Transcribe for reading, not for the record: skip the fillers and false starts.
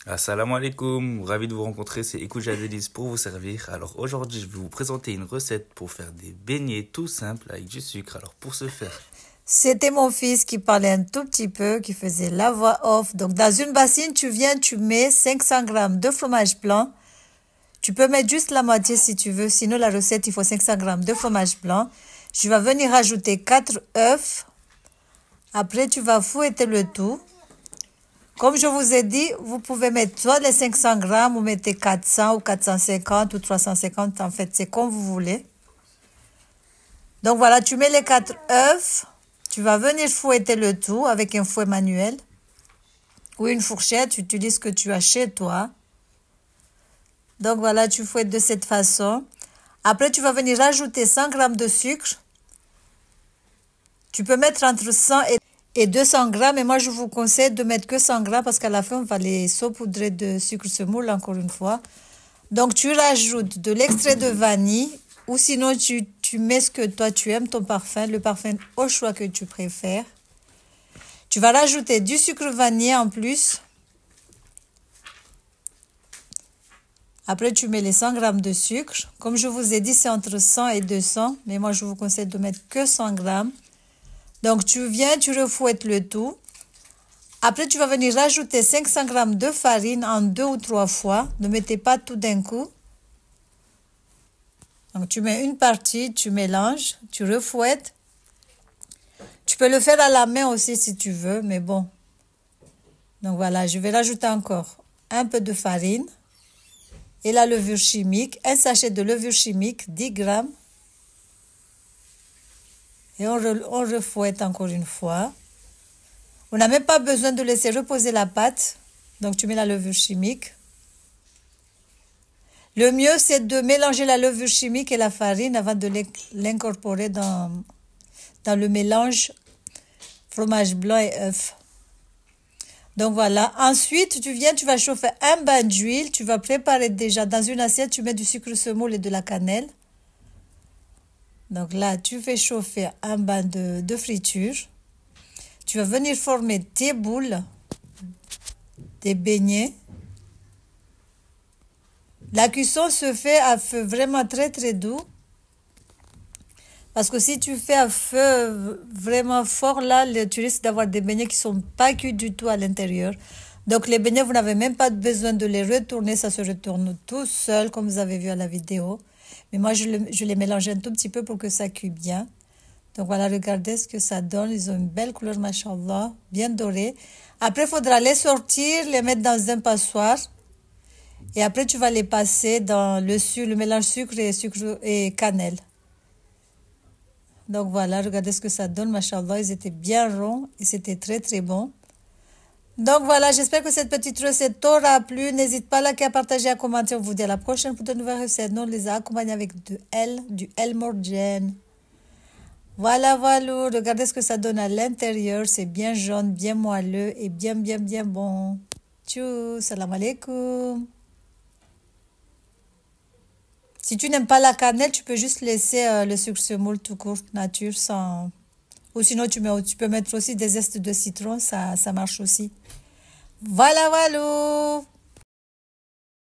Assalamu alaikum, ravi de vous rencontrer, c'est Ekouja Delis pour vous servir. Alors aujourd'hui je vais vous présenter une recette pour faire des beignets tout simples avec du sucre. Alors pour ce faire, C'était mon fils qui parlait un tout petit peu, qui faisait la voix off. Donc, dans une bassine, tu mets 500 grammes de fromage blanc. Tu peux mettre juste la moitié si tu veux. Sinon, la recette, il faut 500 grammes de fromage blanc. Tu vas venir ajouter 4 œufs. Après, tu vas fouetter le tout. Comme je vous ai dit, vous pouvez mettre soit les 500 grammes, ou mettez 400 ou 450 ou 350. En fait, c'est comme vous voulez. Donc, voilà, tu mets les 4 œufs. Tu vas venir fouetter le tout avec un fouet manuel ou une fourchette, tu utilises ce que tu as chez toi. Donc voilà, tu fouettes de cette façon. Après, tu vas venir ajouter 100 grammes de sucre. Tu peux mettre entre 100 et 200 grammes, et moi je vous conseille de mettre que 100 grammes parce qu'à la fin, on va les saupoudrer de sucre semoule encore une fois. Donc tu rajoutes de l'extrait de vanille ou sinon tu mets ce que toi tu aimes, ton parfum, le parfum au choix que tu préfères. Tu vas rajouter du sucre vanillé en plus. Après, tu mets les 100 grammes de sucre. Comme je vous ai dit, c'est entre 100 et 200, mais moi je vous conseille de mettre que 100 grammes. Donc tu viens, tu refouettes le tout. Après, tu vas venir rajouter 500 grammes de farine en 2 ou 3 fois. Ne mettez pas tout d'un coup. Donc, tu mets une partie, tu mélanges, tu refouettes. Tu peux le faire à la main aussi si tu veux, mais bon. Donc, voilà, je vais rajouter encore un peu de farine et la levure chimique. Un sachet de levure chimique, 10 grammes. Et on refouette encore une fois. On n'a même pas besoin de laisser reposer la pâte. Donc, tu mets la levure chimique. Le mieux, c'est de mélanger la levure chimique et la farine avant de l'incorporer dans le mélange fromage blanc et œuf. Donc voilà. Ensuite, tu vas chauffer un bain d'huile. Tu vas préparer déjà dans une assiette, tu mets du sucre semoule et de la cannelle. Donc là, tu fais chauffer un bain de friture. Tu vas venir former tes boules, des beignets. La cuisson se fait à feu vraiment très très doux. Parce que si tu fais à feu vraiment fort, là, tu risques d'avoir des beignets qui ne sont pas cuits du tout à l'intérieur. Donc les beignets, vous n'avez même pas besoin de les retourner, ça se retourne tout seul, comme vous avez vu à la vidéo. Mais moi, je les mélange un tout petit peu pour que ça cuit bien. Donc voilà, regardez ce que ça donne. Ils ont une belle couleur, machallah, bien dorée. Après, il faudra les sortir, les mettre dans un passoire. Et après, tu vas les passer dans le mélange sucre et cannelle. Donc voilà, regardez ce que ça donne, machallah. Ils étaient bien ronds et c'était très très bon. Donc voilà, j'espère que cette petite recette t'aura plu. N'hésite pas à liker, à partager, à commenter. On vous dit à la prochaine pour de nouvelles recettes. Nous, on les a accompagnés avec du El Morjan. Voilà, voilà, regardez ce que ça donne à l'intérieur. C'est bien jaune, bien moelleux et bien bon. Tchou, salam alaikum. Si tu n'aimes pas la cannelle, tu peux juste laisser le sucre semoule tout court, nature, sans... Ou sinon, tu peux mettre aussi des zestes de citron, ça marche aussi. Voilà, voilà.